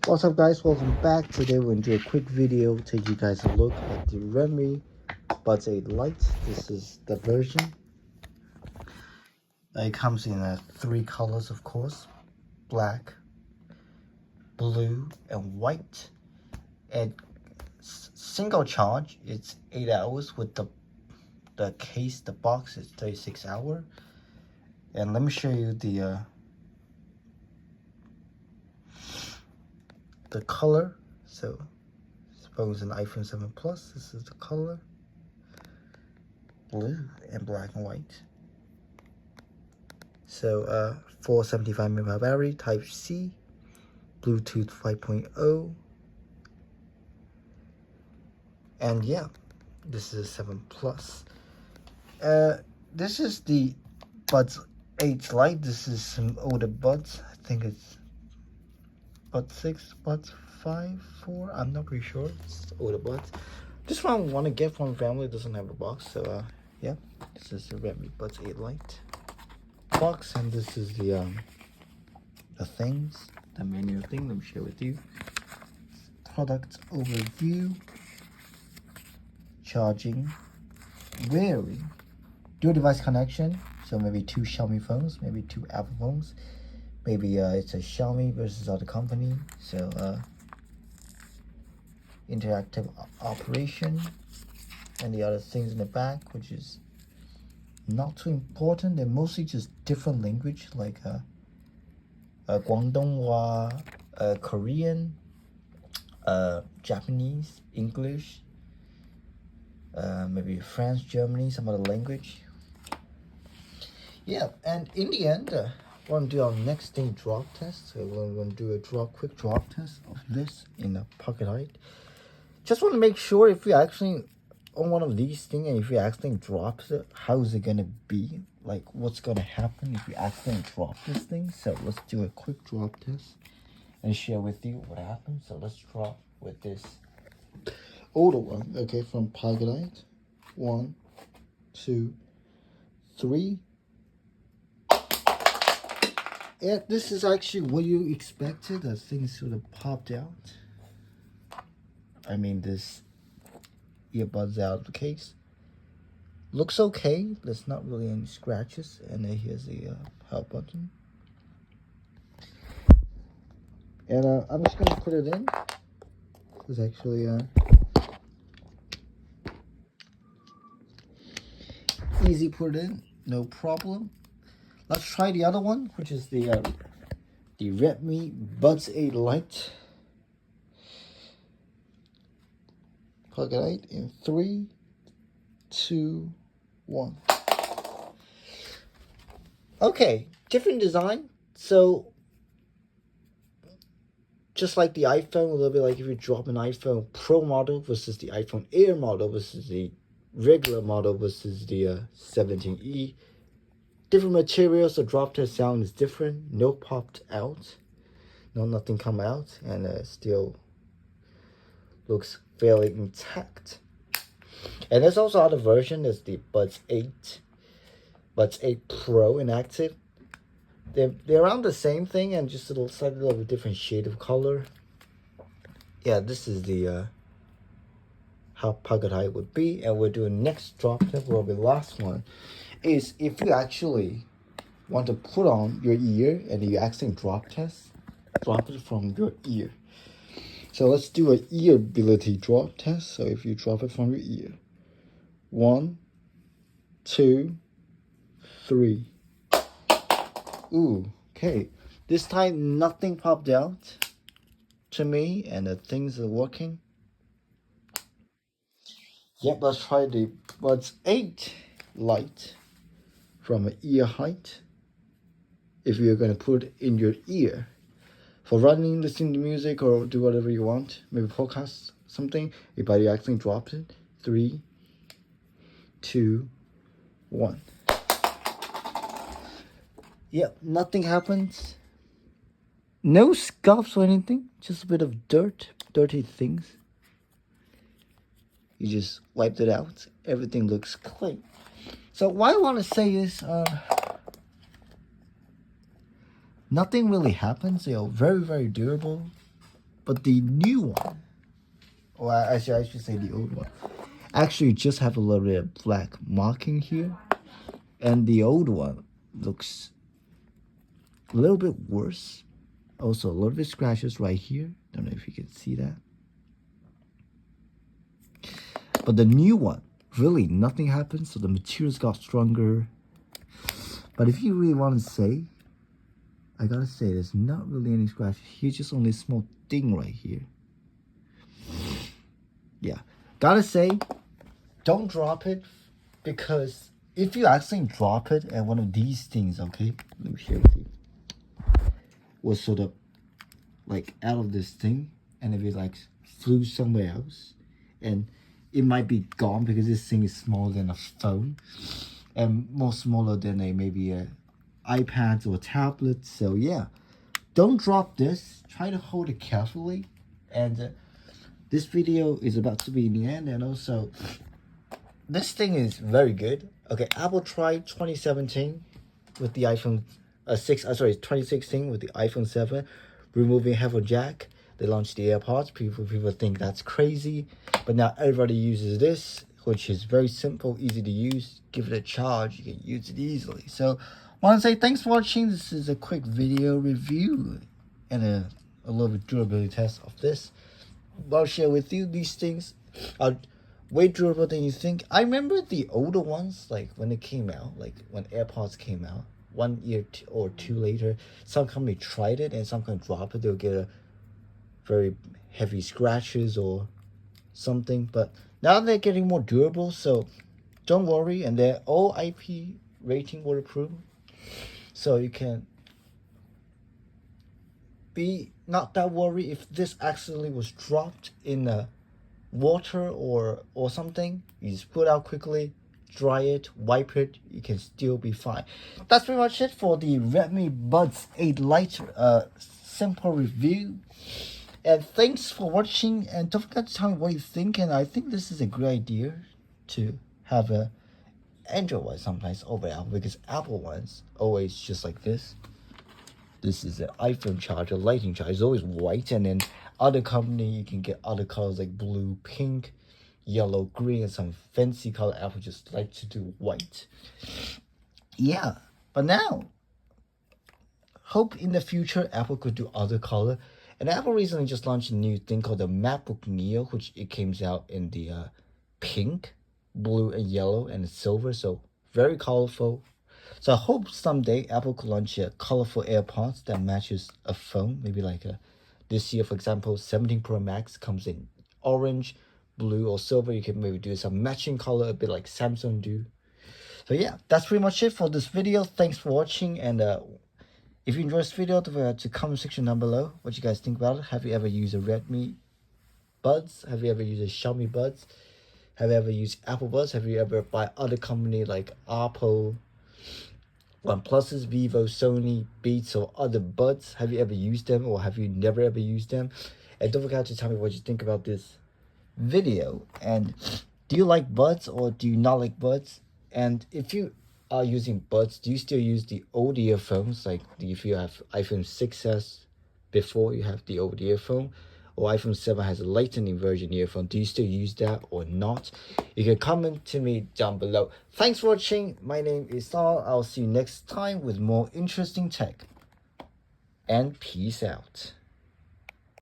What's up guys, welcome back. Today we're going to do a quick video, take you guys a look at the Redmi Buds 8 Lite. This is the version. It comes in three colors, of course: black, blue, and white. And single charge, it's 8 hours. With the case, the box is 36 hours. And let me show you the color. So suppose an iPhone 7 Plus, this is the color: blue and black and white. So 475 mAh battery, Type C, Bluetooth 5.0, and yeah, this is a 7 Plus. This is the Buds 8 Lite. This is some older Buds. I think it's Buds 6, Buds 5, 4. I'm not pretty sure. It's older Buds. This one I want to get from family. It doesn't have a box, so yeah, this is the Redmi Buds 8 Lite box, and this is the things, the menu thing. Let me share with you. Product overview, charging, wearing, dual device connection. So maybe two Xiaomi phones, maybe two Apple phones, maybe it's a Xiaomi versus other company. So interactive operation, and the other things in the back, which is not too important. They're mostly just different language, like Guangdonghua, Korean, Japanese, English, maybe French, Germany, some other language. Yeah, and in the end, we're going to do our next thing, drop test. So we're going to do a quick drop test of this in a pocket height. Just want to make sure if we actually on one of these things, and if we accidentally drops it, how is it going to be? Like, what's going to happen if we accidentally drop this thing? So let's do a quick drop test and share with you what happens. So let's drop with this older one, okay, from Pocket. 1, 2, 3. Yeah, this is actually what you expected. The thing sort of popped out. I mean, this earbuds out of the case. Looks okay. There's not really any scratches. And then here's the help button. And I'm just gonna put it in. It's actually easy put it in, no problem. Let's try the other one, which is the Redmi Buds 8 Lite. Plug it in 3, 2, 1. Okay, different design. So just like the iPhone, a little bit like if you drop an iPhone Pro model versus the iPhone Air model versus the regular model versus the 17E. Different materials, the drop test sound is different. No popped out, no nothing come out, and still looks fairly intact. And there's also other version. There's the Buds 8, Buds 8 Pro inactive. They're around the same thing and just a slightly little different shade of color. Yeah, this is the how pocket height would be, and we're doing next drop test. Will be the last one. Is if you actually want to put on your ear and you actually drop it from your ear. So let's do an ear ability drop test. So if you drop it from your ear, 1, 2, 3. Ooh, okay. This time nothing popped out to me, and the things are working. Yep, let's try the Buds 8 Lite from an ear height. If you're gonna put it in your ear for running, listening to music, or do whatever you want, maybe podcast something, if you actually drops it, 3, 2, 1. Yep, nothing happens. No scuffs or anything, just a bit of dirty things. You just wiped it out. Everything looks clean. So what I want to say is, nothing really happens. They are very, very durable. But the new one, or actually I should say the old one, actually just have a little bit of black marking here. And the old one looks a little bit worse. Also a little bit scratches right here. Don't know if you can see that. But the new one, really nothing happened. So the materials got stronger. But if you really want to say, I gotta say there's not really any scratches here. Just only a small thing right here. Yeah, gotta say, don't drop it, because if you actually drop it and one of these things, okay, let me share with you, was sort of like out of this thing, and if it like flew somewhere else, and it might be gone because this thing is smaller than a phone and more smaller than a maybe a iPad or a tablet. So yeah, don't drop this. Try to hold it carefully. And this video is about to be in the end. And also, this thing is very good. Okay, Apple tried 2017 with the iPhone 2016 with the iPhone 7, removing headphone jack. They launched the AirPods. People think that's crazy, but now everybody uses this, which is very simple, easy to use. Give it a charge, you can use it easily. So I want to say thanks for watching. This is a quick video review and a little bit durability test of this. I'll share with you these things are way durable than you think. I remember the older ones, like when it came out, like when AirPods came out, 1 year or two later, some company tried it and some company dropped it. They'll get a very heavy scratches or something. But now they're getting more durable, so don't worry. And they're all IP rating waterproof, so you can be not that worried if this accidentally was dropped in the water or something. You just put it out quickly, dry it, wipe it, you can still be fine. That's pretty much it for the Redmi Buds 8 Lite simple review. And thanks for watching, and don't forget to tell me what you think. And I think this is a great idea to have a Android one sometimes over Apple, because Apple ones always just like this. This is an iPhone charger, lightning charger. It's always white, and then other company you can get other colors like blue, pink, yellow, green, and some fancy color. Apple just like to do white. Yeah, but now hope in the future Apple could do other color. And Apple recently just launched a new thing called the MacBook Neo, which it came out in the pink, blue, and yellow, and silver. So very colorful. So I hope someday Apple could launch a colorful AirPods that matches a phone. Maybe like this year, for example, 17 Pro Max comes in orange, blue, or silver. You can maybe do some matching color, a bit like Samsung do. So yeah, that's pretty much it for this video. Thanks for watching, and if you enjoyed this video, don't forget to comment section down below what you guys think about it. Have you ever used a Redmi Buds? Have you ever used a Xiaomi Buds? Have you ever used Apple Buds? Have you ever buy other company like Apple, OnePluses, Vivo, Sony, Beats, or other buds? Have you ever used them, or have you never ever used them? And don't forget to tell me what you think about this video. And do you like buds or do you not like buds? And if you are using buds, do you still use the old earphones, like if you have iPhone 6s before you have the old earphone, or iPhone 7 has a lightning version earphone? Do you still use that or not? You can comment to me down below. Thanks for watching. My name is Sal. I'll see you next time with more interesting tech. And peace out.